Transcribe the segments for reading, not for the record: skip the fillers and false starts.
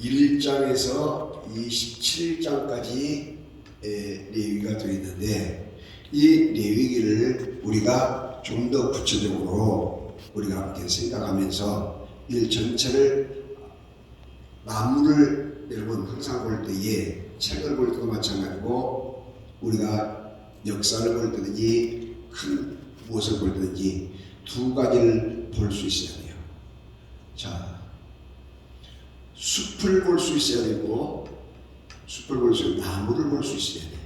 1장에서 27장까지 레위기가 되어 있는데, 이 레위기를 우리가 좀 더 구체적으로 우리가 함께 생각하면서 일 전체를, 나무를 여러분 항상 볼 때에, 책을 볼 때도 마찬가지고 우리가 역사를 볼 때든지 큰 무엇을 볼 때든지 두 가지를 볼 수 있어야 돼요. 자, 숲을 볼 수 있어야 되고, 숲을 볼 수 있고 나무를 볼 수 있어야 돼요.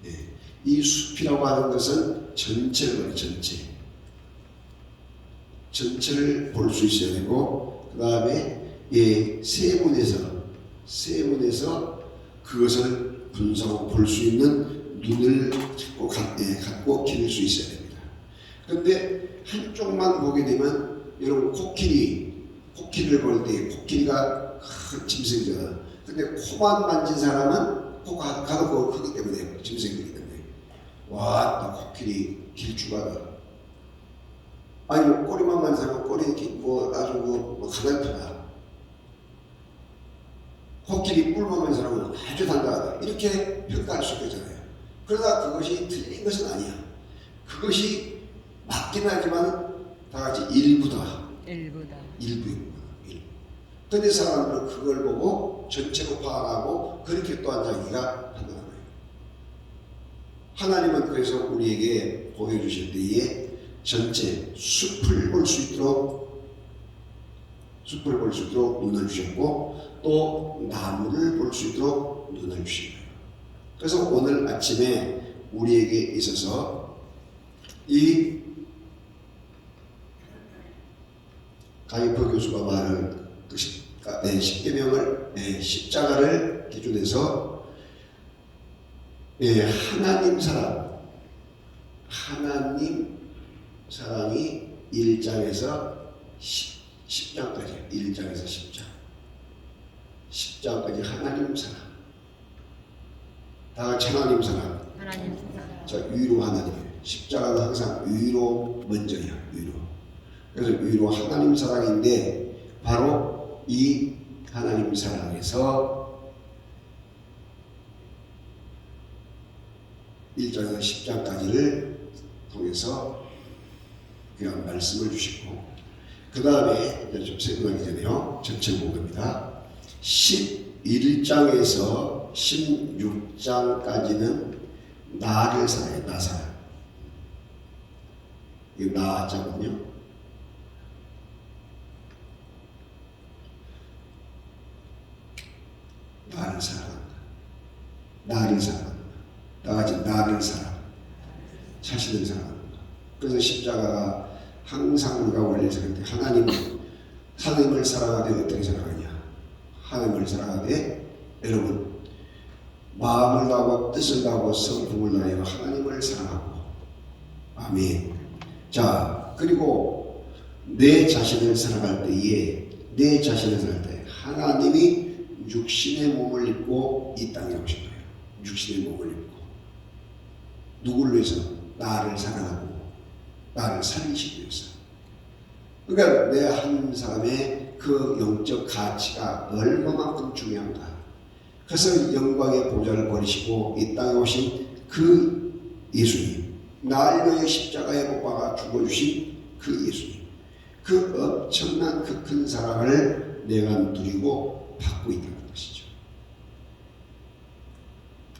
네. 이 숲이라고 하는 것은 전체를 봐요. 전체를 볼 수 있어야 되고, 그 다음에 세분에서 그것을 분석하고 볼 수 있는 눈을 갖고 기를 수 있어야 됩니다. 그런데 한쪽만 보게 되면, 여러분 코끼리를 볼 때 코끼리가 큰 짐승이잖아. 근데 코만 만진 사람은 코가 가득 크기 때문에, 짐승이기 때문에, 와, 나 코끼리 길쭉하다. 아니 뭐 꼬리만 만진 사람은 꼬리 아주 가난하다. 코끼리 뿔만 만진 사람은 아주 단단하다. 이렇게 평가할 수 있잖아요. 그러나 그것이 틀린 것은 아니야. 그것이 맞긴 하지만 다 같이 일부다. 일부입니다. 근데 사람들은 그걸 보고 전체로 파악하고 그렇게 또한 자기가 판단하는 거예요. 하나님은 그래서 우리에게 보여주실 때에 전체 숲을 볼 수 있도록 눈을 주셨고, 또 나무를 볼 수 있도록 눈을 주신 거예요. 그래서 오늘 아침에 우리에게 있어서 이 가이퍼 교수가 말한 그 십계명을, 십자가를 기준해서 하나님 사랑이 1장에서 10장까지, 1장에서 10장, 10장까지 하나님 사랑, 다 같이 하나님 사랑. 자, 위로 하나님. 십자가는 항상 위로 먼저야, 위로. 그래서 위로 하나님 사랑인데, 바로 이 하나님 사랑에서 1장에서 10장까지를 통해서 귀한 말씀을 주시고, 그 다음에 이제 좀 설명하기 전에요, 전체 보고입니다. 11장에서 16장까지는 나를 사랑해, 나 사랑. 이 나자군요. 나를 사랑한다. 다 같이 나를 사랑. 자신을 사랑한다. 그래서 십자가가 항상 우리가 원래 생각할 때, 하나님을 사랑하되 어떻게 사랑하냐? 하나님을 사랑하되, 여러분, 마음을 다하고 뜻을 다하고 성품을 다하여 하나님을 사랑하고. 아멘. 자, 그리고 내 자신을 사랑할 때에, 하나님이 육신의 몸을 입고 이 땅에 오신 거예요. 육신의 몸을 입고. 누구를 위해서? 나를 사랑하고 나를 살리시기 위해서. 그러니까 내 한 사람의 그 영적 가치가 얼마만큼 중요한가. 그래서 영광의 보좌를 버리시고 이 땅에 오신 그 예수님, 나를 위해 십자가에 못 박아 죽어주신 그 예수님, 그 엄청난 그 큰 사랑을 내가 누리고 받고 있다는 것이죠.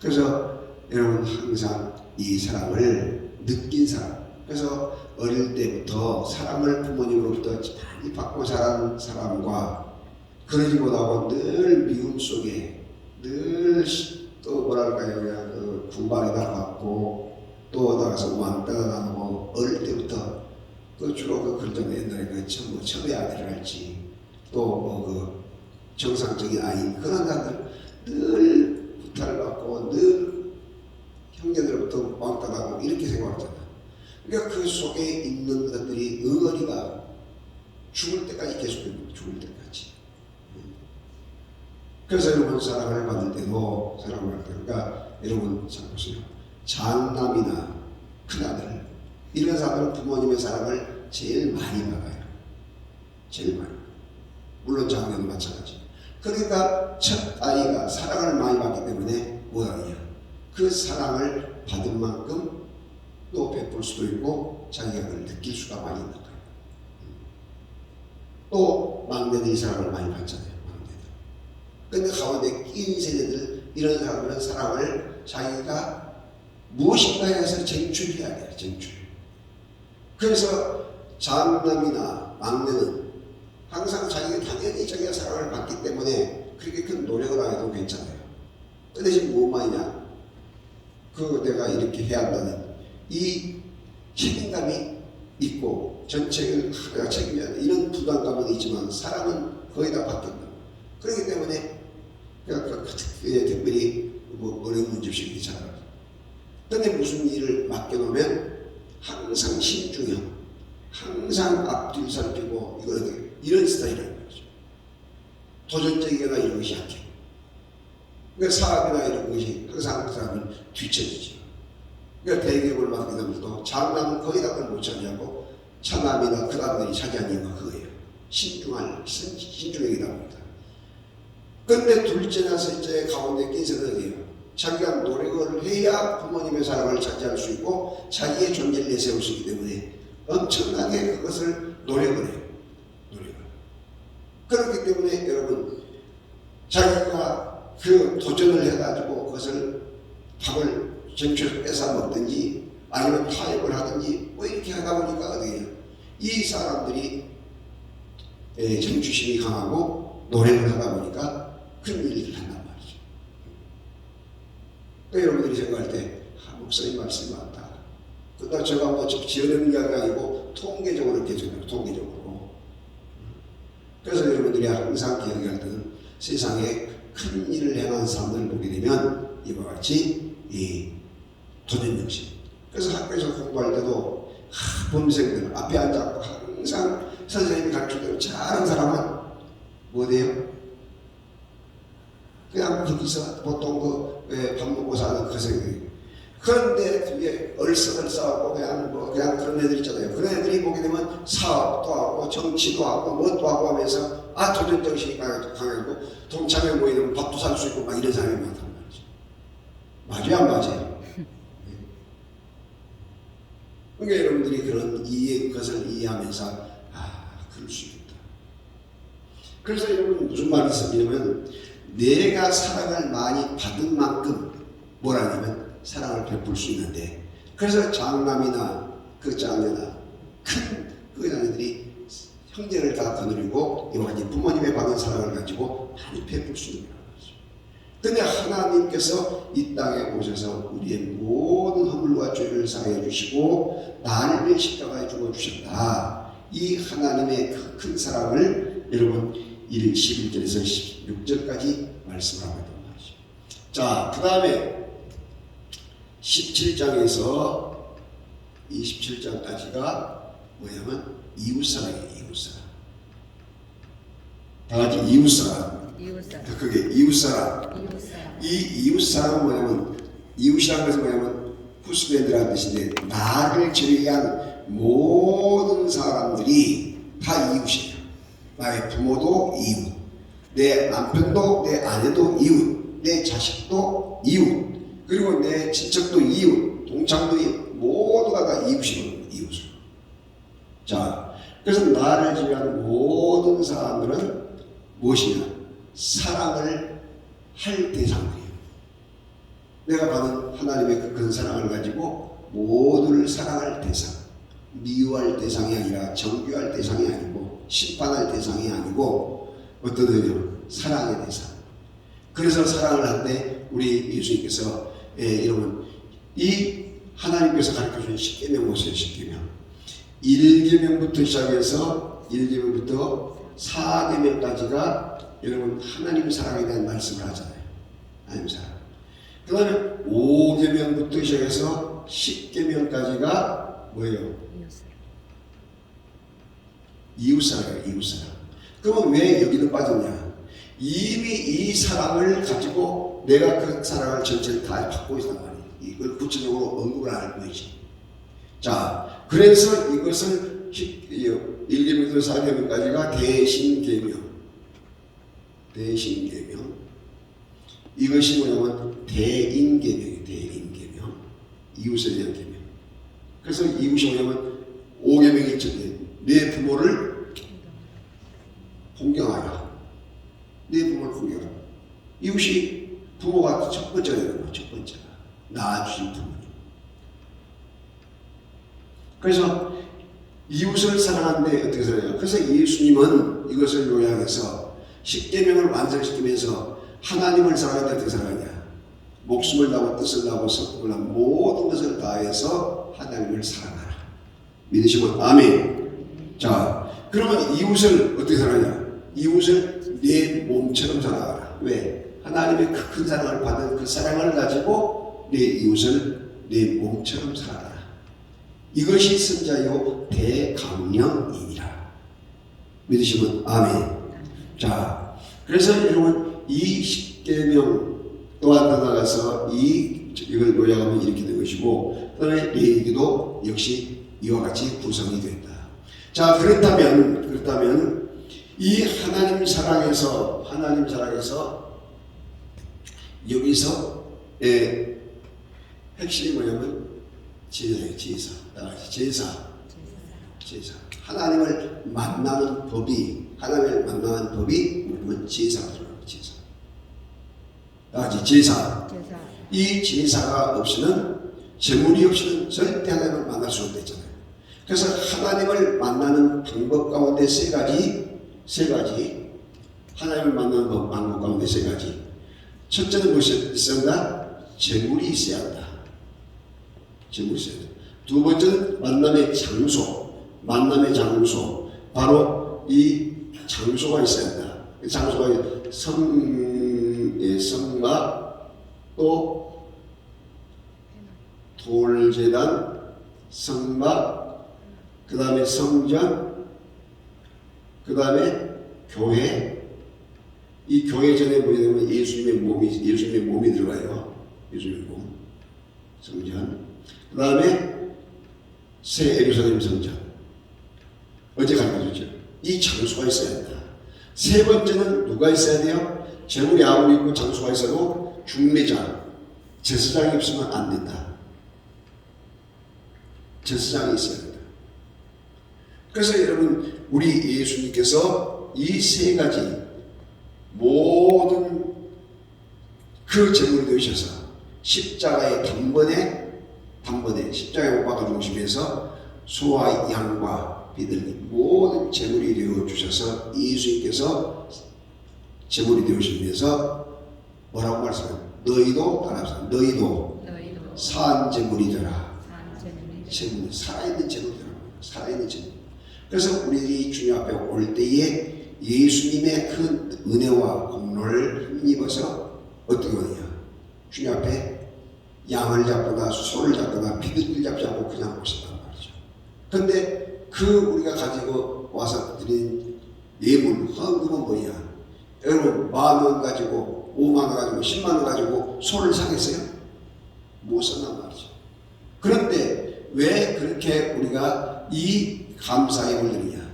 그래서 여러분 항상 이 사랑을 느낀 사람, 그래서 어릴 때부터 사랑을 부모님으로부터 많이 받고 자란 사람과, 그러지 못하고 늘 미움 속에, 늘 또 뭐랄까요, 그냥 그 군발에다 받고 또 나가서 왕따가 나고, 어릴 때부터 그 주로 그 그랬잖아요. 옛날에 그 첩의 아들이랄지 또 그 정상적인 아이, 그런 사람들 늘 부탁을 받고 늘 형제들부터 왕따 나고 이렇게 생각하잖아. 그러니까 그 속에 있는 것들이 응어리가 죽을 때까지 계속됩니다. 죽을 때까지. 그래서 여러분 사랑을 받을 때도, 그러니까 여러분 잘 보세요. 장남이나 큰아들, 이런 사람들은 부모님의 사랑을 제일 많이 받아요. 제일 많이. 물론 장녀도 마찬가지. 그러니까 첫 아이가 사랑을 많이 받기 때문에 뭐하냐, 그 사랑을 받은 만큼 또 베풀 수도 있고 자기가 그걸 느낄 수가 많이 있는 거예요. 또 막내들이 사랑을 많이 받잖아요. 막내들. 근데 가운데 끼인 세대들, 이런 사람들은 사랑을 자기가 무엇인가 해서 쟁취해야 돼요. 쟁취. 그래서 장남이나 막내는 항상 자기가 당연히 자기가 사랑을 받기 때문에 그렇게 큰 노력을 안 해도 괜찮아요. 그 대신 뭐만이냐, 그 내가 이렇게 해야 한다는 이 책임감이 있고 전체를 내가 책임져야 돼, 이런 부담감은 있지만 사랑은 거의 다 바뀐다. 그렇기 때문에 특별히 어려운 문제 없이 괜찮아요. 근데 무슨 일을 맡겨놓으면 항상 신중형, 항상 앞뒤를 살피고 이런 스타일이라는 거죠. 도전적이거나 이런 것이 약해. 그러니까 사업이나 이런 것이 항상 그 사람은 뒤처지죠. 그러니까 대기업을 맡게 되면서도 장남은 거의 다 그걸 못 차지하고 차남이나 그 다음들이 차지한 이유가 그거예요. 신중하게 나옵니다. 근데 둘째나 셋째 가운데 낀 세대예요. 자기가 노력을 해야 부모님의 사랑을 차지할 수 있고 자기의 존재를 내세울 수 있기 때문에 엄청나게 그것을 노력을 해요. 그렇기 때문에 여러분, 자기가 그 도전을 해가지고 그것을 밥을 쟁취해서 뺏어 먹든지 아니면 타협을 하든지 뭐 이렇게 하다 보니까 어떻게 해요? 이 사람들이 쟁취심이 강하고 노력을 하다 보니까 큰 일을 한단 말이죠. 그러니까 여러분들이 생각할 때 목사님 말씀이 많다. 그러다 제가 뭐 지어내는 게 아니고 통계적으로 이렇게 해줘요. 통계적으로. 그래서 여러분들이 항상 기억해야 되는, 세상에 큰 일을 행한 사람들을 보게 되면 이와 같이 이 도전정신. 그래서 학교에서 공부할 때도 범생들 앞에 앉아서 항상 선생님이 가르쳐대로 잘하는 사람은 뭐 돼요? 그냥 거기서 보통 밥 먹고 사는 그 생각이. 그런데 그게 얼싸하고 그냥 그런 애들 있잖아요. 그런 애들이 보게 되면 사업도 하고 정치도 하고 뭣도 하고 하면서 도전정신이 강하고 동창회 모이면 밥도 살 수 있고 막 이런 사람이 많단 말이죠. 맞아요, 안 맞아요? 그러니까 여러분들이 그런 것을 이해하면서 그럴 수 있겠다. 그래서 여러분 무슨 말이 있었냐면, 내가 사랑을 많이 받은 만큼 뭐라냐면 사랑을 베풀 수 있는데, 그래서 장남이나 그 장녀나 큰 그 자녀들이 형제를 다 거느리고 이와 같이 부모님의 받은 사랑을 가지고 많이 베풀 수 있는 거죠. 근데 하나님께서 이 땅에 오셔서 우리의 모든 허물과 죄를 사하여 주시고 나를 위해 십자가에 죽어 주셨다. 이 하나님의 그 큰 사랑을 여러분 11절에서 16절까지 말씀하고 있단 말이죠. 자, 그 다음에 17장에서 27장까지가 뭐냐면 이웃사랑이에요. 이웃사랑. 다 같이 이웃사랑. 그게 이웃사랑. 이 이웃사랑은 뭐냐면, 이웃이라는 것은 뭐냐면 후스밴드라는 뜻인데, 나를 제외한 모든 사람들이 다 이웃이에요. 나의 부모도 이웃, 내 남편도, 내 아내도 이웃, 내 자식도 이웃, 그리고 내 친척도 이웃, 동창도 이웃, 모두가 다 이웃이거든요. 이웃을. 자, 그래서 나를 제외한 모든 사람들은 무엇이냐? 사랑을 할 대상이에요. 내가 받은 하나님의 그 큰 사랑을 가지고 모두를 사랑할 대상, 미워할 대상이 아니라 정죄할 대상이 아니고 심판할 대상이 아니고 어떤 의미로 사랑의 대상. 그래서 사랑을 할 때 우리 예수님께서 여러분 이 하나님께서 가르쳐준 십계명 보세요. 십계명 1계명부터 시작해서 1계명부터 4계명까지가 여러분 하나님 사랑에 대한 말씀을 하잖아요. 하나님 사랑. 그 다음에 5계명부터 시작해서 10계명까지가 뭐예요? 이웃사랑이에요. 이웃사랑. 그러면 왜 여기는 빠졌냐? 이미 이 사랑을 가지고 내가 그 사랑을 전체를 다 받고 있단 말이에요. 이걸 구체적으로 언급을 안 할 뿐이지. 자, 그래서 이것을 1계명부터 4계명까지가 대신계명. 대신계명. 이것이 뭐냐면 대인계명이에요. 대인계명. 이웃에 대한 계명. 그래서 이웃이 뭐냐면 5계명이 있죠. 내 부모를 공경하라. 내 부모를 공경하라. 이웃이 부모가 첫 번째가 되는 거예요. 첫 번째가 낳아주신 부모님. 그래서 이웃을 사랑하는데 어떻게 살아요? 그래서 예수님은 이것을 요약해서 십계명을 완성시키면서 하나님을 사랑하는데 어떻게 살아가냐? 목숨을 다하고 뜻을 다하고 성품을 다하고 모든 것을 다해서 하나님을 사랑하라. 믿으시면 아멘. 자, 그러면 이웃을 어떻게 사랑하냐? 이웃을 내 몸처럼 사랑하라. 왜? 하나님의 그 큰 사랑을 받은 그 사랑을 가지고 내 이웃을 내 몸처럼 사랑하라. 이것이 선자요 대강령이니라. 믿으시면 아멘. 자, 그래서 여러분 이 십계명 또한 더 나가서 이걸 요약하면 이렇게 된 것이고, 그다음에 레위기도 역시 이와 같이 구성이 된다. 자, 그렇다면 이 하나님 사랑에서 여기서 핵심이 뭐냐면 제사예요. 제사. 하나님을 만나는 법이 뭐냐면 제사가 들어가요. 제사. 이 제사가 없이는, 제물이 없이는 절대 하나님을 만날 수 없잖아요. 그래서 하나님을 만나는 방법 가운데 세 가지 하나님을 만나는 방법 가운데 세 가지. 첫째는 무엇이 있어야 한다? 제물이 있어야 한다. 두 번째는 만남의 장소. 바로 이 장소가 있어야 한다. 그 장소가 성막, 또 돌제단, 성막, 그 다음에 성전, 그 다음에 교회. 이 교회 전에 보게 되면 예수님의 몸이 들어가요. 예수님의 몸, 성전. 그 다음에 새 예루살렘 성전. 어제 가르쳐줬죠. 이 장소가 있어야 한다. 세 번째는 누가 있어야 돼요? 제물이 아무리 있고 장소가 있어도 중매장, 제사장이 없으면 안 된다. 제사장이 있어야 된다. 그래서 여러분, 우리 예수님께서 이 세 가지 모든 그 제물이 되셔서 십자가의 단번에 십자가에 못 박아 죽으시면서 소와 양과 비둘기 모든 제물이 되어 주셔서 예수님께서 제물이 되어주시면서 뭐라고 말씀해요? 너희도 산 제물이 되라. 제물, 살아있는 제물이라고. 살아있는 제물. 그래서 우리들이 주님 앞에 올 때에 예수님의 그 은혜와 공로를 힘입어서 어떻게 하느냐? 주님 앞에 양을 잡거나 소를 잡거나 비둘기를 잡지 않고 그냥 오신단 말이죠. 그런데 그 우리가 가지고 와서 드린 예물, 헌금은 뭐냐? 여러분 10,000원 가지고 50,000원 가지고 100,000원 가지고 소를 사겠어요? 못 산단 말이죠. 그런데 왜 그렇게 우리가 이 감사의 올리느냐?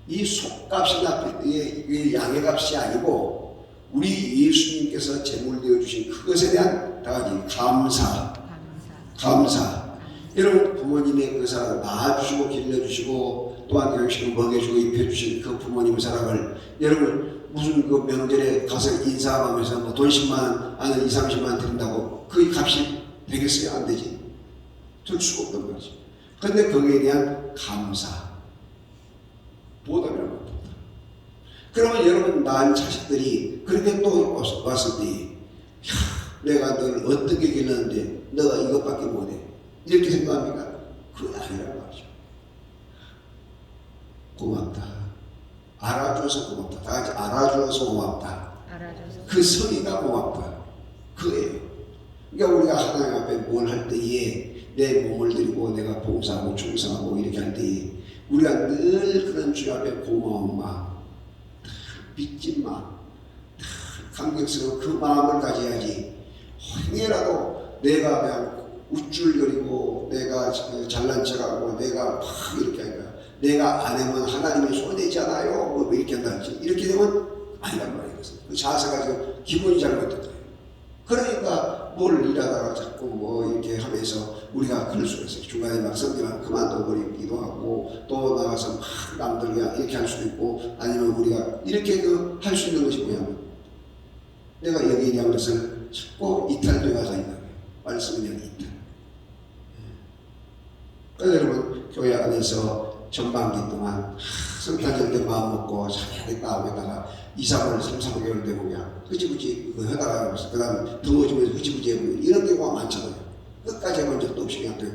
이 속값이나 이 양의 값이 아니고 우리 예수님께서 제물 되어 주신 그것에 대한 다같이 감사. 여러분 부모님의 그 사랑을 낳아주시고 길러주시고 또한 교육시키고 먹여주고 입혀주신 그 부모님의 사랑을 여러분 무슨 그 명절에 가서 인사하면서 뭐 돈 10만원 아니면 20-30만원 드린다고 그 값이 되겠어요? 안 되지. 줄 수가 없단 말이죠. 그런데 거기에 대한 감사, 보답이라고 합니다. 그러면 여러분 낳은 자식들이 그렇게 또 왔을 때 내가 너를 어떻게 길렀는데 너가 이것밖에 못해 이렇게 생각합니까? 그건 아니란 말이죠. 고맙다. 알아줘서 고맙다. 다 같이 알아줘서 고맙다. 그 성의가 고맙다. 그거예요. 그러니까 우리가 하나님 앞에 뭘 할 때에 내 몸을 드리고 내가 봉사하고 충성하고 이렇게 할 때에 우리가 늘 그런 주님 앞에 고마운 마음, 빚진 마음, 감격스러운 그 마음을 가져야지. 행여라도 내가 그냥 우쭐거리고 내가 잘난 척하고 내가 막 이렇게 하니까 내가 안 하면 하나님이 손해잖아요. 뭐 이렇게 한다든지 이렇게 되면 아니란 말이에요. 그 자세가 지금 기본이 잘못됐다. 그러니까 뭘 일하다가 자꾸 뭐 이렇게 하면서 우리가 그럴 수가 있어요. 중간에 막 성경을 그만둬버리기도 하고 또 나가서 막 남들 이렇게 할 수도 있고 아니면 우리가 이렇게 할 수 있는 것이 뭐냐면 내가 여기에 대한 것을 자꾸 이탈되어 가서 있는 거예요. 말씀은 그냥 이탈. 그래서 여러분 교회 안에서 전반기 동안 성탄절 때 마음 먹고 잘해야겠다 하다가 2, 3월, 3, 4개월 되고 그냥 흐지부지 그거 하다가 그 다음 더워지면서 흐지부지 해보고 이런 경우가 많잖아요. 끝까지 해본 적도 없이 그냥 되고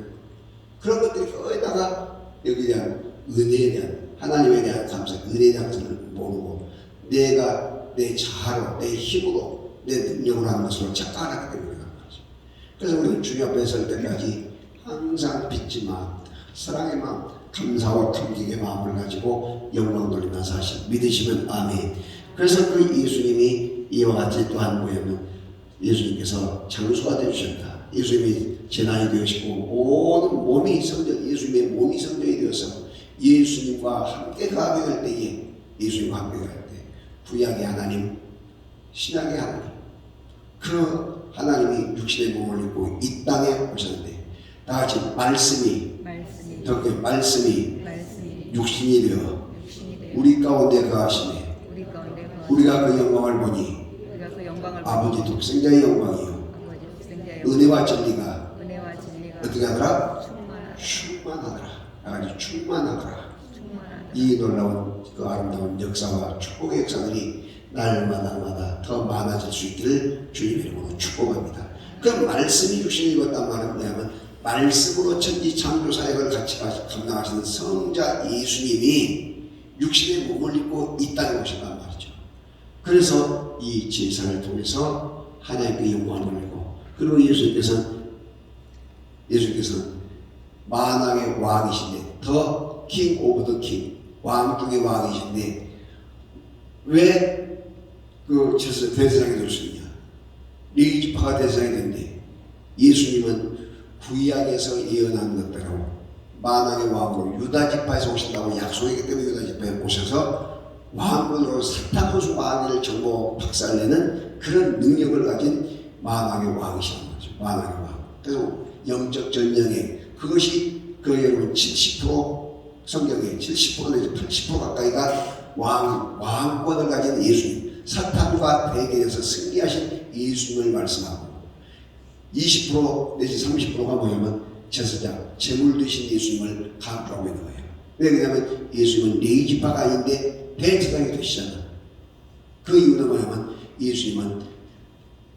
그런 것들이 거기다가 여기에 대한 은혜에 대한 하나님에 대한 감사, 은혜에 대한 것을 모르고 내가 내 자아로, 내 힘으로, 내 능력으로 하는 것으로 착각하기 때문에 그런 거죠. 그래서 우리는 주님 앞에 설 때까지 항상 빚지 마음, 사랑의 마음, 감사와 감격의 마음을 가지고 영광 돌리는 사실 믿으시면 아멘. 그래서 그 예수님이 이와 같이 또한 뭐냐면 예수님께서 장수가 되주셨다. 예수님이 재난이 되시고 모든 몸이 성전, 예수님의 몸이 성전이 되어서 예수님과 함께 가게 될 때에 예수님과 함께 갈 때 구약의 하나님, 신약의 하나님, 그 하나님이 육신의 몸을 입고 이 땅에 오셨는데 다 같이 말씀이 육신이 되어 우리 가운데 거하시네. 우리가 그 영광을 보니 아버지 독생자의 영광이요 은혜와 진리가 어떻게 하더라? 충만하더라. 아주 충만하더라. 이 놀라운 그 아름다운 역사와 축복의 역사들이 날마다 더 많아질 수 있기를 주님의 이름으로 축복합니다. 그 말씀이 육신을 입었단 말은 뭐냐면 말씀으로 천지 창조 사역을 같이 감당하시는 성자 예수님이 육신의 몸을 입고 이 땅에 오셨단 말이죠. 그래서 이 제사를 통해서 하나님께 영광을 돌리고 그리고 예수님께서는 만왕의 왕이신데 더 킹 오브 더 킹 왕 중의 왕이신데 왜 그 대제사장이 될 수 있냐? 레위지파가 대제사장이 됐는데 예수님은 구약에서 예언한 것대로 만왕의 왕으로 유다지파에서 오신다고 약속했기 때문에 유다지파에 오셔서 왕군으로 사탄원수 마귀를 정보 박살내는 그런 능력을 가진 만왕의 왕이시란 말이죠. 만왕의 왕. 그래서 영적 전쟁에 그것이 그 여러분 70% 성경에 70% 내지 80% 가까이가 왕권을 가진 예수님, 사탄과 대결에서 승리하신 예수님을 말씀하고 20% 내지 30%가 뭐냐면 제사장, 제물 드신 예수님을 강조하고 있는 거예요. 왜 그러냐면 예수님은 레위지파가 아닌데 대제사장이 되시잖아. 그 이유는 뭐냐면 예수님은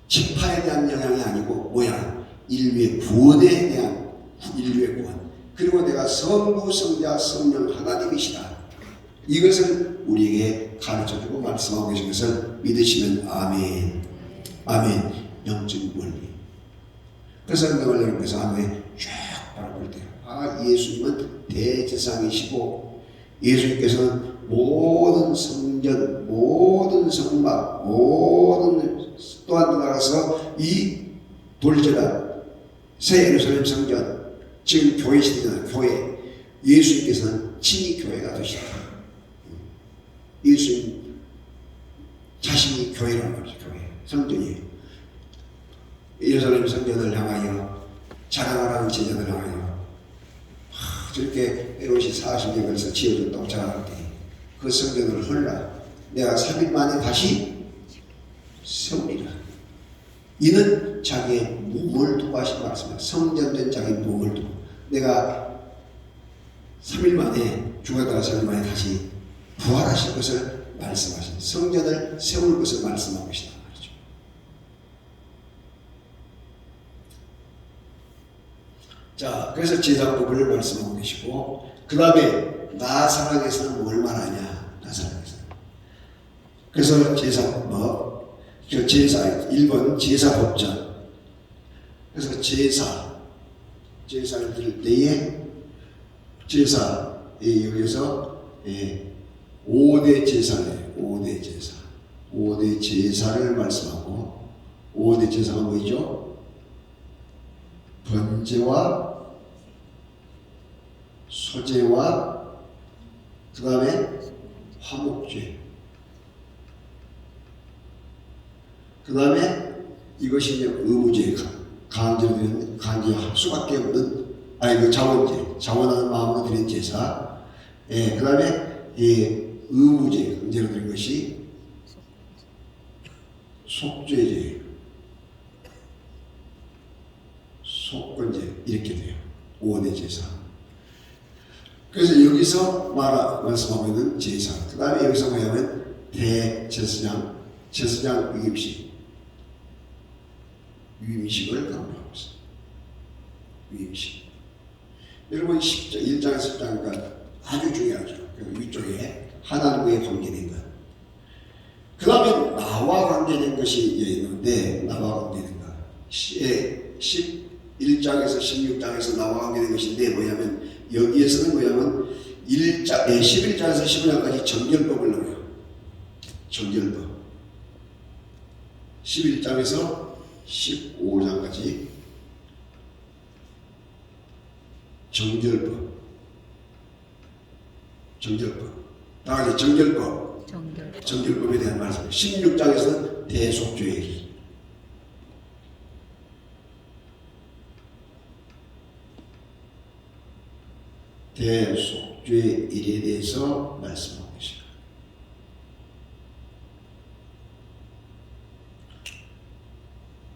지파에 대한 영향이 아니고 뭐야? 인류의 구원에 대한 인류의 구원. 그리고 내가 성부, 성자, 성령 하나님이시다. 이것을 우리에게 가르쳐주고 말씀하고 계신 것을 믿으시면 아멘. 아멘. 영적인 원리. 그래서 여러분께서 하루에 쫙 바라볼 때 예수님은 대제사장이시고 예수님께서는 모든 성전, 모든 성막, 모든 또한 나가서 이 돌제단 새 예루살렘 성전 지금 교회 시대잖아요. 교회 예수님께서는 친히 교회가 되시다. 예수님 자신이 교회란 말이죠. 교회 성전이에요. 예루살렘 성전을 향하여 자랑하라는 제자들 향하여 저렇게 에롯이 40년 걸려서 지어졌다고 자랑할 때 그 성전을 헐라 내가 3일 만에 다시 세우리라. 이는 자기의 몸을 두고 하신 말씀이야. 성전된 자기 몸을 두고 내가 3일 만에 죽었다가 3일 만에 다시 부활하실 것을 말씀하신 성전을 세울 것을 말씀하고 계시다 말이죠. 자, 그래서 제사법을 말씀하고 계시고 그 다음에 나사랑에서는 뭘 말하냐? 나사랑에서. 그래서 제사법, 제사 1번 제사법전. 그래서 제사를 드릴 때에 제사에 여기서 5대 제사네. 5대 제사. 5대 제사를 말씀하고 5대 제사가 뭐죠? 번제와 소제와 그 다음에 화목제. 그 다음에 이것이 이제 의무제, 간제로 드리는, 간제할 수밖에 없는, 그 자원하는 마음으로 드리는 제사. 그 다음에 의무제, 강제로 드리는 것이 속죄제, 속건제, 이렇게 돼요. 5원의 제사. 그래서 여기서 말씀하고 있는 제사. 그 다음에 여기서 뭐냐면 대제사장, 제사장 위임식을 강조하고 있습니다. 위임식. 여러분 1장에서 10장까지 아주 중요하죠. 위쪽에 하나님과의 관계된 것. 그 다음에 나와 관계된 것이 있는데, 나와 관계된 것. 11장에서 16장에서 나와 관계된 것인데 뭐냐면, 여기에서는 뭐냐면 11장에서 15장까지 정결법을 넣어요. 정결법. 11장에서 15장까지 정결법. 다 같이 정결법. 정결법에 대한 말씀. 16장에서는 대속죄. 대속죄 일에 대해서 말씀하고 있습니다.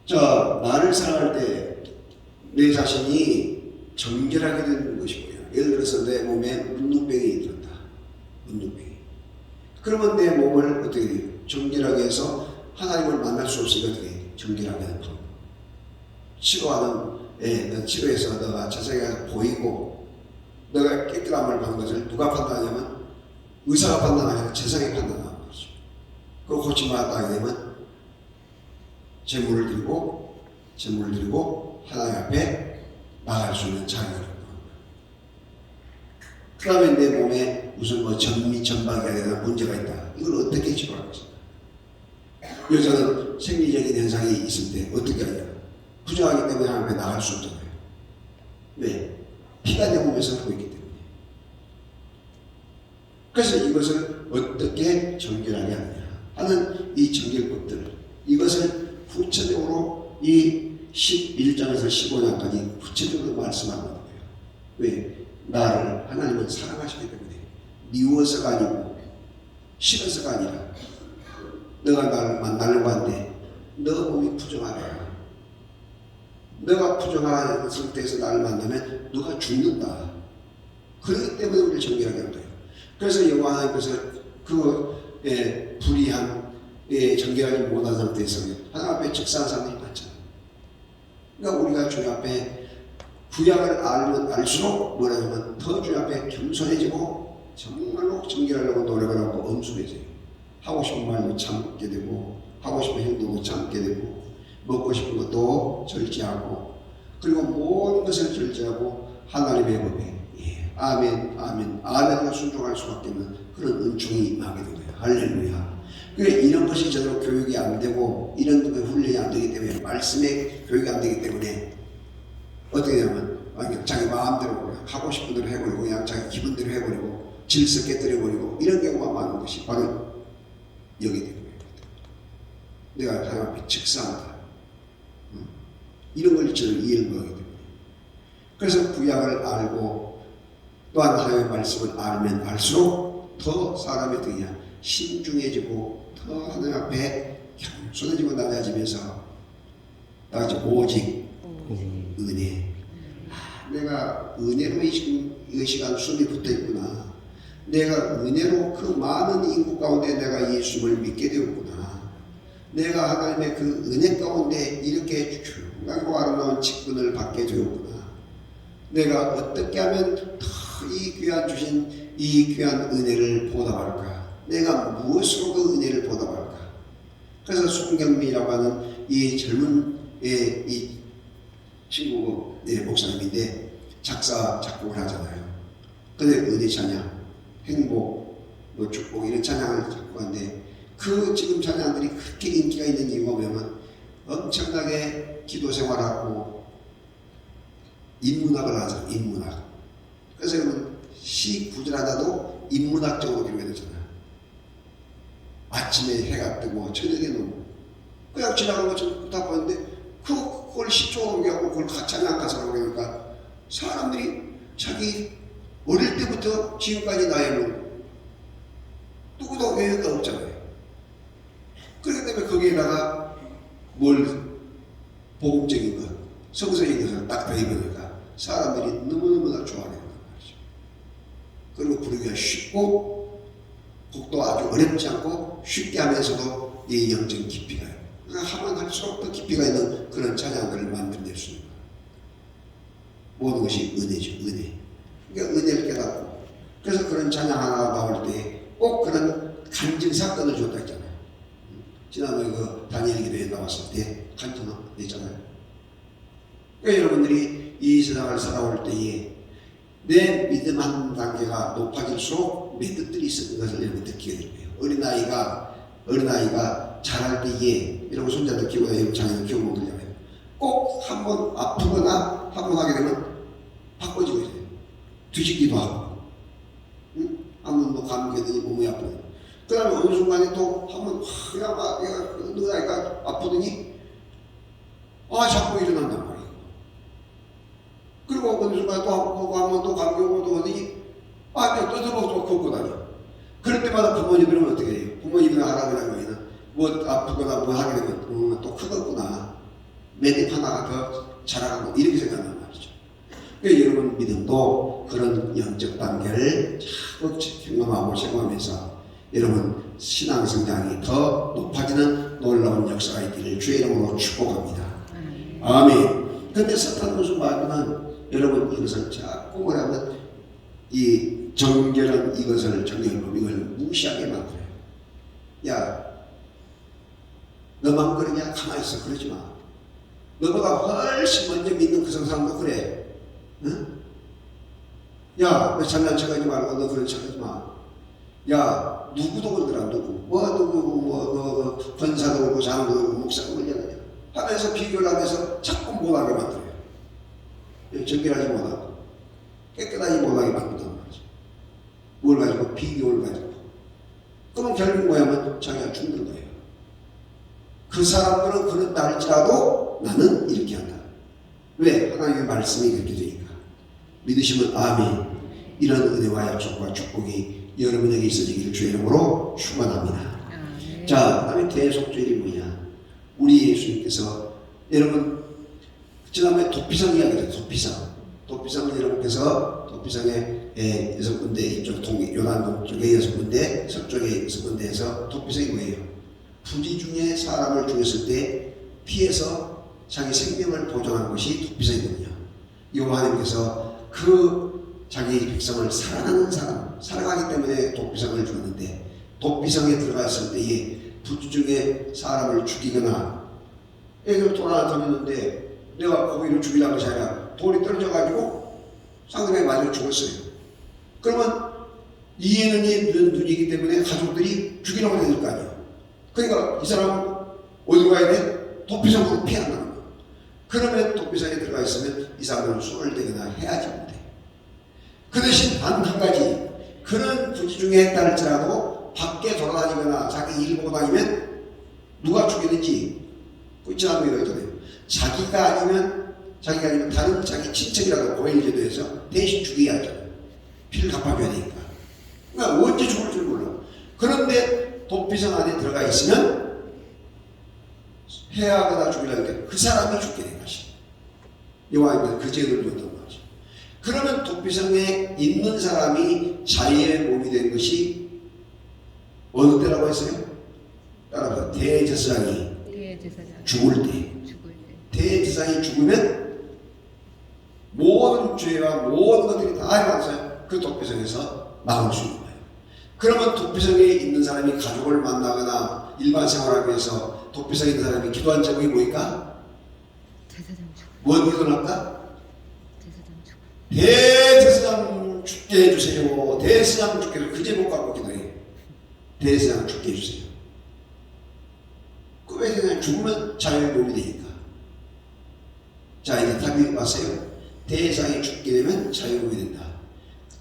자, 나를 사랑할 때 내 자신이 정결하게 되는 것이 뭐야? 예를 들어서 내 몸에 문둥병이 들었다. 문둥병이. 그러면 내 몸을 어떻게 해요? 정결하게 해서 하나님을 만날 수 없으니까 어떻게 해요? 정결하게 하는 거. 치료하는, 치료해서 너가 자세가 보이고 너가 깨끗함을 받는 것을 누가 판단하냐면 의사가 판단하냐, 재상이 판단하는 거죠. 그거 고침받았다 하게 되면 제물을 드리고 하나님 앞에 나갈 수 있는 자격을 얻는 거예요. 그 다음에 내 몸에 무슨 전박이 아니라 문제가 있다. 이걸 어떻게 치료할 것인가? 여자는 생리적인 현상이 있을 때 어떻게 하냐? 부정하기 때문에 하나님 앞에 나갈 수 없잖아요. 왜? 피가 내 몸에서 흐르고 있기 때문에. 그래서 이것을 어떻게 정결하게 하느냐 하는 이 정결법들, 이것을 구체적으로 이 11장에서 15장까지 구체적으로 말씀하는 거예요. 왜? 나를 하나님은 사랑하시기 때문에 미워서가 아니고 싫어서가 아니라 너가 나를 만나려고 하는데 너 몸이 부정하다. 너가 부정한 상태에서 나를 만나면 너가 죽는다. 그렇기 때문에 우리를 정결하게 한 거예요. 그래서 여호와 하나님께서 불의한 정결하지 못한 상태에서 하나님 앞에 즉사한 사람들이 많잖아요. 그러니까 우리가 주님 앞에 구약을 알면 알수록 뭐라냐면 더 주님 앞에 겸손해지고 정말로 정결하려고 노력을 하고 엄숙해져요. 하고 싶은 말도 참게 되고 하고 싶은 행동도 참게 되고 먹고 싶은 것도 절제하고 그리고 모든 것을 절제하고 하나님의 법에 아멘으로 순종할 수밖에 없는 그런 은총이 임하게 된 거예요. 할렐루야. 그러니까 이런 것이 제대로 교육이 안 되고 이런 훈련이 안 되기 때문에 말씀의 교육이 안 되기 때문에 어떻게 되냐면 자기 마음대로 하고 싶은 대로 해버리고 그냥 자기 기분대로 해버리고 질서 깨뜨려버리고 이런 경우가 많은 것이 바로 여기 되는 거예요. 내가 하나님 앞에 즉사한다. 이런 걸 저는 이해를 못하기 때문에. 그래서 구약을 알고 또한 하나님의 말씀을 알면 알수록 더 사람이 되냐 신중해지고 더 하나님 앞에 겸손해지고 낮아지면서 나같이 오직 은혜. 내가 은혜로 이 시간 숨이 붙어 있구나. 내가 은혜로 그 많은 인구 가운데 내가 예수를 믿게 되었구나. 내가 하나님의 그 은혜 가운데 이렇게 중요하고 아름다운 직분을 받게 되었구나. 내가 어떻게 하면 더 이 귀한 주신 이 귀한 은혜를 보답할까? 내가 무엇으로 그 은혜를 보답할까? 그래서 송경민이라고 하는 이 젊은 이 친구 목사님인데 작곡을 하잖아요. 근데 은혜 찬양, 행복, 축복 이런 찬양을 작곡하는데 그 지금 찬양들이 그렇게 인기가 있는 이유가 뭐냐면 엄청나게 기도 생활하고 인문학을 하죠. 인문학. 그래서 여러분 시 구절 하나도 인문학적으로 기록이 되잖아요. 아침에 해가 뜨고 저녁에 놓고 그냥 지나가는 것처럼 다 보는데 그걸 시초로 옮겨갖고 그걸 찬양 가사라고 그러니까 사람들이 자기 어릴 때부터 지금까지 나이는 누구도 외회가 없잖아요. 그렇기 때문에 거기에다가 뭘 복음적인 것, 성서적인 것을 딱 대입하니까 사람들이 너무너무나 좋아하는 말이죠. 그리고 부르기가 쉽고 곡도 아주 어렵지 않고 쉽게 하면서도 이 영적 깊이가 그러니까 하면 할수록 더 깊이가 있는 그런 찬양들을 만들어낼 수 있는 거예요. 모든 것이 은혜죠. 은혜. 그러니까 은혜를 깨닫고 그래서 그런 찬양 하나 나올 때 꼭 그런 간증 사건을 줬다 했잖아요. 지난번에 그 다니엘 기도에 나왔을 때 간증 냈잖아요. 그러니까 여러분들이 이 세상을 살아올 때에 내 믿음 한 단계가 높아질수록 몇 뜻들이 있는 것을 여러분 느끼게 될 거예요. 어린아이가 자랄 때에 이런 손자들 키우고 이런 자녀들 키우고 그러잖아요. 꼭 한번 아프거나 한번 하게 되면 바꿔지고 있어요. 뒤집기도 하고 한번 뭐 감기더니 몸이 아프고 그 다음에 어느 순간에 또 한번 그냥 막 어린아이가 아프더니 자꾸 일어난단 말이에요. 그리고 어느 순간에 또 아프고 한번 또 감기 오고 또 하더니 그냥 떠들어서 또 걷고 다녀. 그럴 때마다 부모님들은 어떻게 해요? 부모님이나 할아버지나 뭐 아프거나 뭐 하게 되면 또 크겠구나. 매듭 하나가 더 자라가고 이렇게 생각하는 말이죠. 그러니까 여러분 믿음도 그런 영적 단계를 자꾸 경험하고 체험하면서 여러분 신앙 성장이 더 높아지는 놀라운 역사가 있기를 주의 이름으로 축복합니다. 아멘. 그런데 사탄 무슨 말하면 여러분 이것을 자꾸 뭐라면 이 정결한 이것을 정결법 이걸 무시하게 만들어요. 야, 너만 그러냐? 가만히 있어. 그러지 마. 너보다 훨씬 먼저 믿는 그 사람도 그래. 응? 야, 너 잘난 척하지 말고 너 그런 척하지 마. 야, 누구도 그러더라. 누구 권사도 그러고 장도 그러고 목사도 그러냐 하면서 비교를 하면서 자꾸 못하게 만들어요. 정결하지 못하고 깨끗하지 못하게 만든단 말이죠. 뭘 가지고? 비교를 가지고. 그럼 결국 뭐냐면 자기가 죽는 거예요. 그 사람들은 그런다 할지라도 나는 이렇게 한다. 왜? 하나님의 말씀이 그렇게 되니까. 믿으시면 아멘. 이런 은혜와 약속과 축복이 여러분에게 있어지기를 주의 이름으로 축원합니다. 자, 그 다음에 대속죄일이 뭐냐? 우리 예수님께서 여러분 지난번에 도피성 이야기죠. 도피성은 여러분께서 도피성에 6군데 이쪽 요단 동쪽에 6군데 서쪽에 6군데에서 도피성이 뭐예요? 부지 중에 사람을 죽였을 때 피해서 자기 생명을 보존한 것이 도피성이거든요. 여호와 하나님께서 그 자기 백성을 사랑하는 사람, 사랑하기 때문에 도피성을 주었는데 도피성에 들어갔을 때에 부지 중에 사람을 죽이거나 예를 들어 돌 하나 던졌는데 내가 거기를 죽이려는 것이 아니라 돌이 떨어져가지고 상대방이 맞아 죽었어요. 그러면 이해는 눈이기 때문에 가족들이 죽이려고 해야 될 거 아니에요. 그러니까 이 사람은 어디로 가야 돼? 도피성으로 피한다는 거예요. 그러면 도피성에 들어가 있으면 이 사람은 손을 대거나 해야지 못해. 그 대신 단 한 가지 그런 부지 중에 했다 할지라도 밖에 돌아다니거나 자기 일 보고 다니면 누가 죽이는지 지난번에 그러잖아요. 자기가 아니면 다른 자기 친척이라도 고일제도에서 대신 죽여야죠. 피를 갚아줘야 되니까. 그러니까 언제 죽을 줄 몰라. 그런데 도피성 안에 들어가 있으면 해하거나 죽이려는 게 그 사람이 죽게 된 것이. 여호와께서 그 죄를 줬던 것이. 그러면 도피성에 있는 사람이 자유의 몸이 된 것이 어느 때라고 했어요? 따라서 대제사장이 죽을 때. 대제사장이 죽으면 모든 죄와 모든 것들이 다 해방돼서 그 도피성에서 나올 수 있는 거예요. 그러면 도피성에 있는 사람이 가족을 만나거나 일반 생활하기 위해서 도피성에 있는 사람이 기도한 제목이 뭐일까? 뭔 기도할까? 대제사장 죽게 해주세요. 대제사장 죽게 해주세요. 그 제목 갖고 기도해. 대제사장 죽게 해주세요. 그 왜 그냥 죽으면 자유의 몸이 되니까. 자, 이제 답이 왔어요. 대제사장이 죽게 되면 자유의 몸이 된다.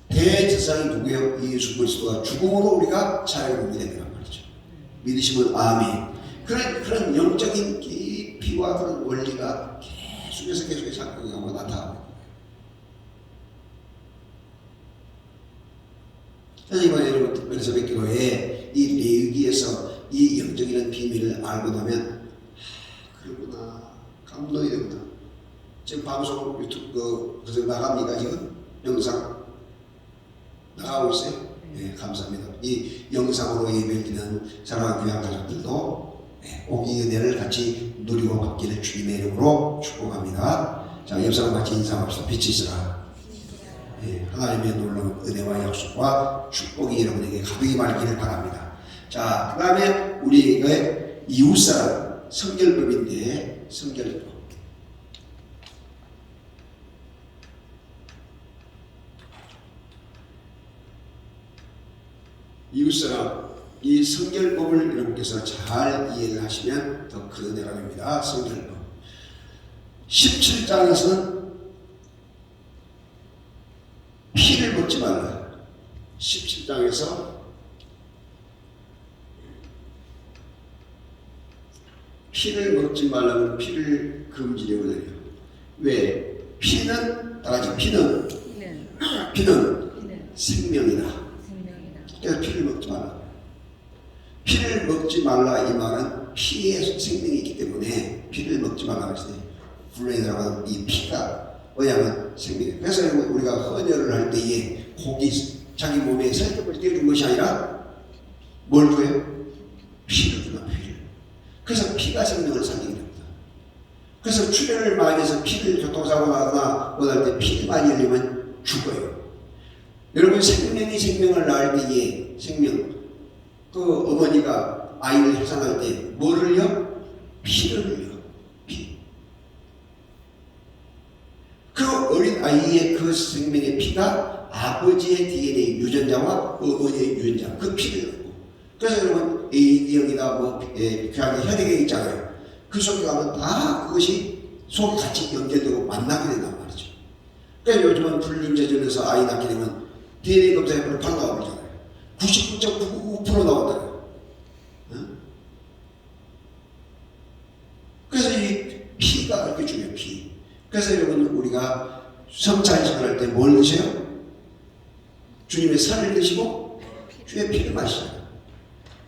대제사장이 누구예요? 예수 그리스도가 죽음으로 우리가 자유의 몸이 된다는 말이죠. 믿으시면 아멘. 그런 영적인 깊이와 그런 원리가 계속해서 작동하고 나타납니다. 그래서 이번에 여러분 특별히 새벽기도에 이 레위기에서 이 영적인 비밀을 알고 나면 그러구나, 감동이 되구나. 지금 방송 유튜브 그래서 나갑니까? 지금 영상 나가고 있어요? 네, 감사합니다. 이 영상으로 예배드리는 사랑하는 귀한 가족들도 꼭 이 은혜를 같이 누리고 받기를 주님의 이름으로 축복합니다. 자, 옆 사람 같이 인사합시다. 빛이 있으라. 네, 하나님의 놀라운 은혜와 약속과 축복이 여러분에게 가득히 많기를 바랍니다. 자, 그 다음에 우리의 이웃사랑 성결법인데, 성결법. 이웃사랑, 이 성결법을 여러분께서 잘 이해를 하시면 더 큰 은혜가 됩니다. 성결법 17장에서는 피를 먹지 말라. 17장에서 피를 먹지 말라는 피를 금지령을 내려. 왜? 피는 다같이 피는 생명이다. 그래서 피를 먹지 말라. 피를 먹지 말라 이 말은 피에 생명이 있기 때문에 피를 먹지 말라 그랬어요. 블레이드라고 하는 이 피가 뭐냐면 생명이에요. 그래서 우리가 헌혈을 할 때에 고기 자기 몸에 살점을 떼어준 것이 아니라 뭘 줘요? 피를 주나 피를. 그래서 피가 생명을 살리게 됩니다. 그래서 출혈을 많이 해서 피를 교통사고 나거나 뭐 할 때 피를 많이 흘리면 죽어요. 여러분 생명이 생명을 낳을 때에 생명 그 어머니가 아이를 해산할 때 뭐를 흘려? 피를 흘려. 피. 그 어린 아이의 그 생명의 피가 아버지의 DNA 유전자와 어머니의 유전자 그 피를 흘고 그래서 여러분 A형이다 뭐 그냥 혈액에 있잖아요. 그 속에 가면 다 그것이 속에 같이 연결되고 만나게 된단 말이죠. 그러니까 요즘은 불륜제전에서 아이 낳게 되면 DNA 검사에 바로 나오잖아요. 99.99% 나온다고요. 응? 그래서 이 피가 그렇게 중요해요. 피. 그래서 여러분 우리가 성찬식을 할 때 뭘 드세요? 주님의 살을 드시고 주의 피를 마시잖아요.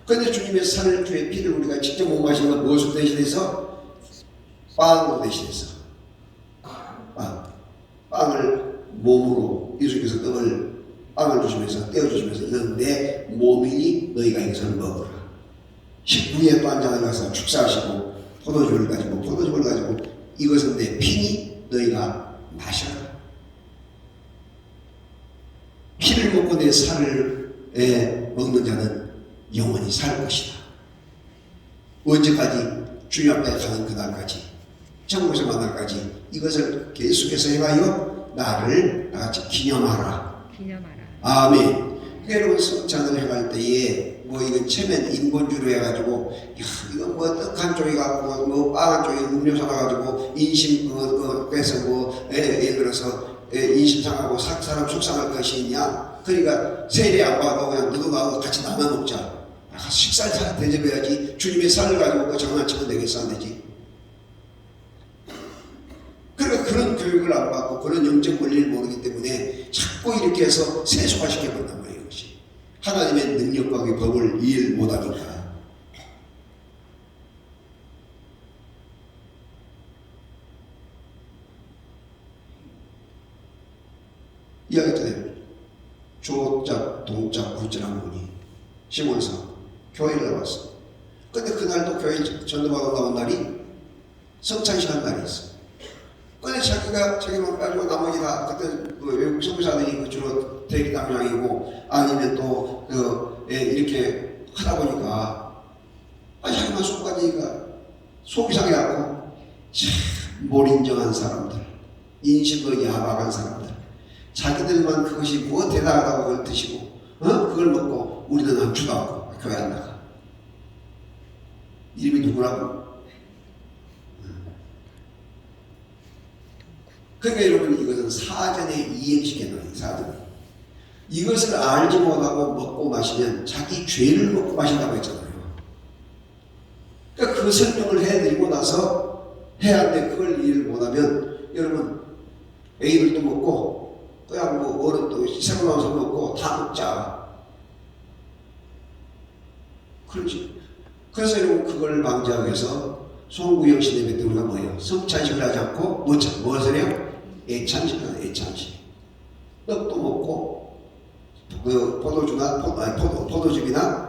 그런데 주님의 살을 주의 피를 우리가 직접 못 마시면 무엇을 대신해서? 빵으로 대신해서 빵을 몸으로 예수께서 떡을 빵을 주시면서 떼어주시면서 이건 내 몸이니 너희가 이것을 먹어라. 19에 또 한 잔을 가서 축사하시고 포도주를 가지고 이것은 내 피니 너희가 마셔라. 피를 먹고 내 살을 먹는 자는 영원히 살 것이다. 언제까지? 주님 앞에 가는 그날까지, 천국에서 만날까지 이것을 계속해서 행하여 나를 다같이 기념하라. 아멘. 여러분 성찬을 해갈 때에 뭐 이건 체면 인본주의로 해가지고 야 이건 뭐 떡 한 쪽이 갖고 뭐 빵 한 쪽에 음료수 하나 가지고 인심 빼서 뭐 예를 들어서 인심 상하고 사람 속상할 것이 있냐. 그러니까 세례 안 받고 그냥 누구가 같이 나눠 먹자. 식사를 잘 대접해야지. 주님의 살을 가지고 그 장난치면 되겠어 안 되지. 그러니까 그런 교육을 안 받고 그런 영적 원리를 모르기 때문에 자꾸 이렇게 해서 세속화시켜본단 말이에요. 이것이. 하나님의 능력과 그 법을 이해를 못하니까. 이야기했잖아요. 조자, 동자, 구자란 분이 시몬에서 교회를 나왔어. 근데 그날도 교회 전도받아 나온 날이 성찬식 한 날이 있어. 근데 자기만 빠지고 나머지 다 그때 그 외국 선교사들이 주로 대기 담당이고 아니면 또 이렇게 하다 보니까 자기만 속 빠지니까 속이 상해갖고 참 몰인정한 사람들, 인식도 야박한 사람들, 자기들만 그것이 뭐 대단하다고 그걸 드시고 그걸 먹고 우리는 안 주다고 교회 안 나가. 이름이 누구라고? 그러니까 여러분 이것은 사전에 이행시켜놓은 사전에 이것을 알지 못하고 먹고 마시면 자기 죄를 먹고 마신다고 했잖아요. 그러니까 그 설명을 해드리고 나서 해야 하는데 그걸 이해를 못하면 여러분 애들도 먹고 그냥 뭐 어른도 새로 나와서 먹고 다 먹자. 그렇지. 그래서 여러분 그걸 방지하기 위해서 송구영 시대 때 우리가 뭐예요? 성찬식을 하지 않고 무엇을 해요? 애찬식을 하요. 애찬식. 떡도 먹고 그 포도즙이나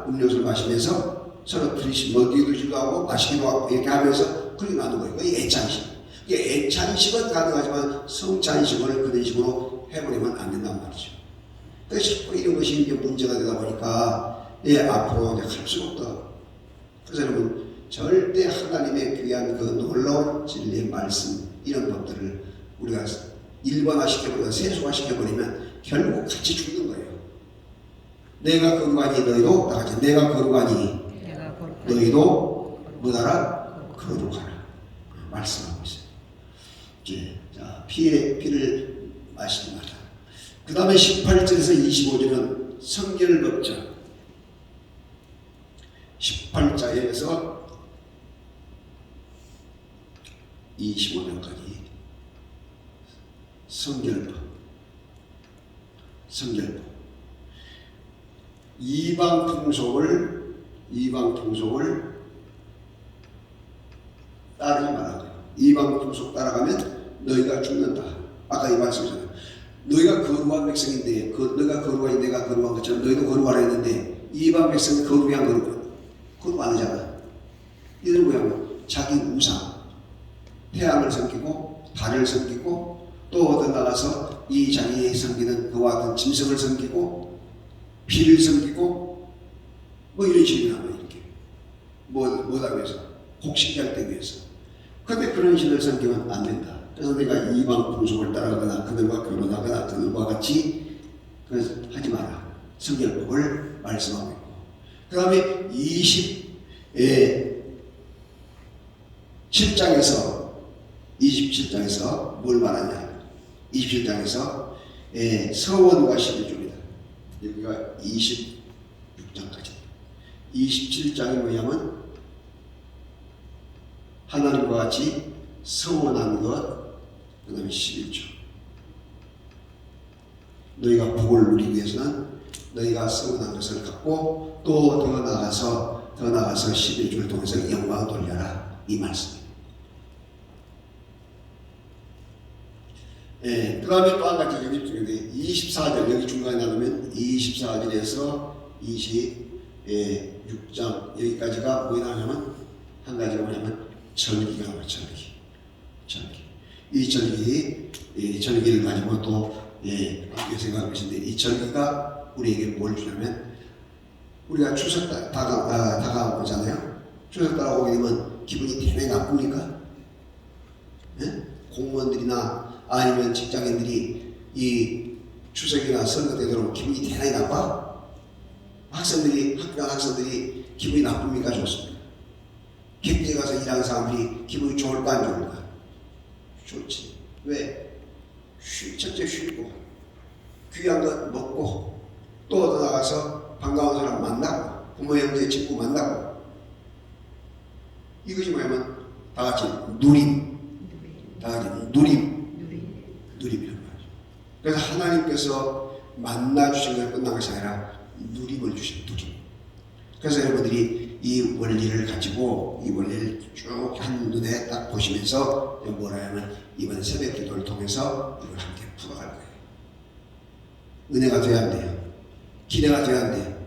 음료수를 마시면서 서로 먹이도 하고 마시기도 하고 이렇게 하면서 그렇게 나누는 거예요. 그게 애찬식. 이게 애찬식은 가능하지만 성찬식을 그런 식으로 해버리면 안 된단 말이죠. 그래서 이런 것이 이제 문제가 되다 보니까 앞으로 이제 할 수가 없다. 그래서 여러분 절대 하나님의 귀한 그 놀라운 진리의 말씀 이런 것들을 우리가 일반화시켜버리면 세속화시켜버리면 결국 같이 죽는 거예요. 내가 거룩하니 너희도 나같이 내가 거룩하니 너희도 뭐하라? 거룩하라 말씀하고 있어요. 이제 자 피를 마시지 마라. 그 다음에 18절에서 25절은 성결법전 18절에서 25절까지 성결법 이방 풍속을 따르지 말아요. 이방 풍속 따라가면 너희가 죽는다. 아까 이 말씀이잖아요. 너희가 거룩한 백성인데 너희가 거룩하니 내가 거룩한 것처럼 너희도 거룩하라 했는데 이방 백성은 거룩이 안 거룩 안 하잖아. 이들 뭐야? 자기 우상 태양을 섬기고 달을 섬기고 또 어디 나가서 이 자기의 섬기는 그와 같은 짐승을 섬기고 비를 섬기고 뭐 이런 식으로 하면 이렇게 뭐다 위해서 곡식할 위해서. 근데 그런 신을 섬기면 안 된다. 그래서 내가 이방 풍속을 따라가거나 그들과 결혼하거나 그들과 같이 그래서 하지 마라. 성결법을 말씀하고 있고 그 다음에 27장에서 뭘 말하냐? 27장에서 서원과 11조입니다. 여기가 26장까지. 27장이 뭐냐면 하나님과 같이 서원한 것, 그 다음에 11조. 너희가 복을 누리기 위해서는 너희가 서원한 것을 갖고 또 더 나가서 11조를 통해서 영광을 돌려라. 이 말씀. 그 다음에 또 한 가지 여기 중인데 24절 여기 중간에 나누면 24절에서 26장 여기까지가 뭐에 나오냐면 한 가지가 뭐냐면 절기가 나와요. 절기. 이 절기를 가지고 또 어떻게 생각하고 계신데 이 절기가 우리에게 뭘 주냐면 우리가 추석 다가오잖아요. 추석 다가오게 되면 기분이 대단히 나쁩니까? 공무원들이나 아니면 직장인들이 이 추석이나 선거 되도록 기분이 대단히 나빠? 학교 학생들이 기분이 나쁩니까? 좋습니까? 객지에 가서 일하는 사람들이 기분이 좋을까 안 좋을까? 좋지. 왜? 첫째 쉬고 귀한 것 먹고 또 어디 나가서 반가운 사람 만나고 부모 형제 친구 만나고 이것이 뭐냐면 다 같이 누림이란 말이죠. 그래서 하나님께서 만나주신 것이 끝난 것이 아니라 누림을 주신 누림. 그래서 여러분들이 이 원리를 가지고 이 원리를 쭉 한눈에 딱 보시면서 뭐라 하면 이번 새벽 기도를 통해서 이걸 함께 풀어갈 거예요. 은혜가 돼야 안 돼요. 기대가 돼야 안 돼요.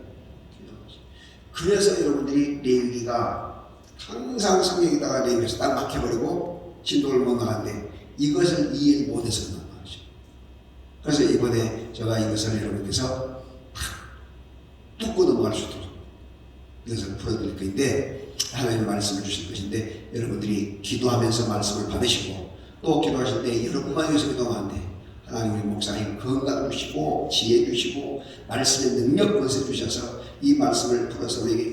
그래서 여러분들이 레위기가 항상 성경에다가 레위기에서 딱 막혀버리고 진도를 못 나갔는데 이것을 이해를 못해서 그런 거죠. 그래서 이번에 제가 이것을 여러분께서 뚫고 넘어갈 수 있도록 이것을 풀어드릴 것인데 하나님의 말씀을 주실 것인데 여러분들이 기도하면서 말씀을 받으시고 또 기도하실 때 여러분만 위해서 기도하면 안 돼. 하나님 우리 목사님 건강 주시고 지혜 주시고 말씀의 능력 권세 주셔서 이 말씀을 풀어서 우리에게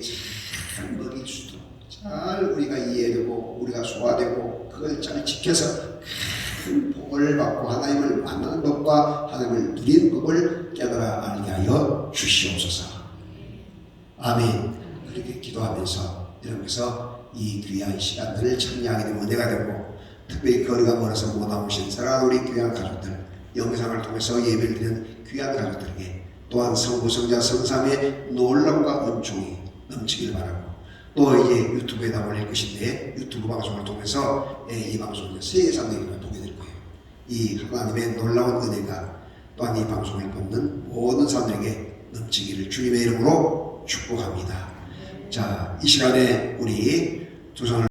잘 먹일 수 있도록 잘 우리가 이해되고 우리가 소화되고 그걸 잘 지켜서 큰 복을 받고 하나님을 만나는 법과 하나님을 누리는 법을 깨달아 알게 하여 주시옵소서. 아멘. 그렇게 기도하면서 이러면서 이 귀한 시간들을 참여하게 되면 은혜가 되고, 특별히 거리가 멀어서 못 나오신 사랑하는 우리 귀한 가족들, 영상을 통해서 예배를 드리는 귀한 가족들에게 또한 성부, 성자, 성삼의 놀라움과 은총이 넘치길 바라고, 또 이제 유튜브에다 올릴 것인데 유튜브 방송을 통해서 이 방송을 세계 사람들이 보게 될 거예요. 이 하나님의 놀라운 은혜가 또한 이 방송을 보는 모든 사람들에게 넘치기를 주님의 이름으로 축복합니다. 자, 이 시간에 우리 두 손을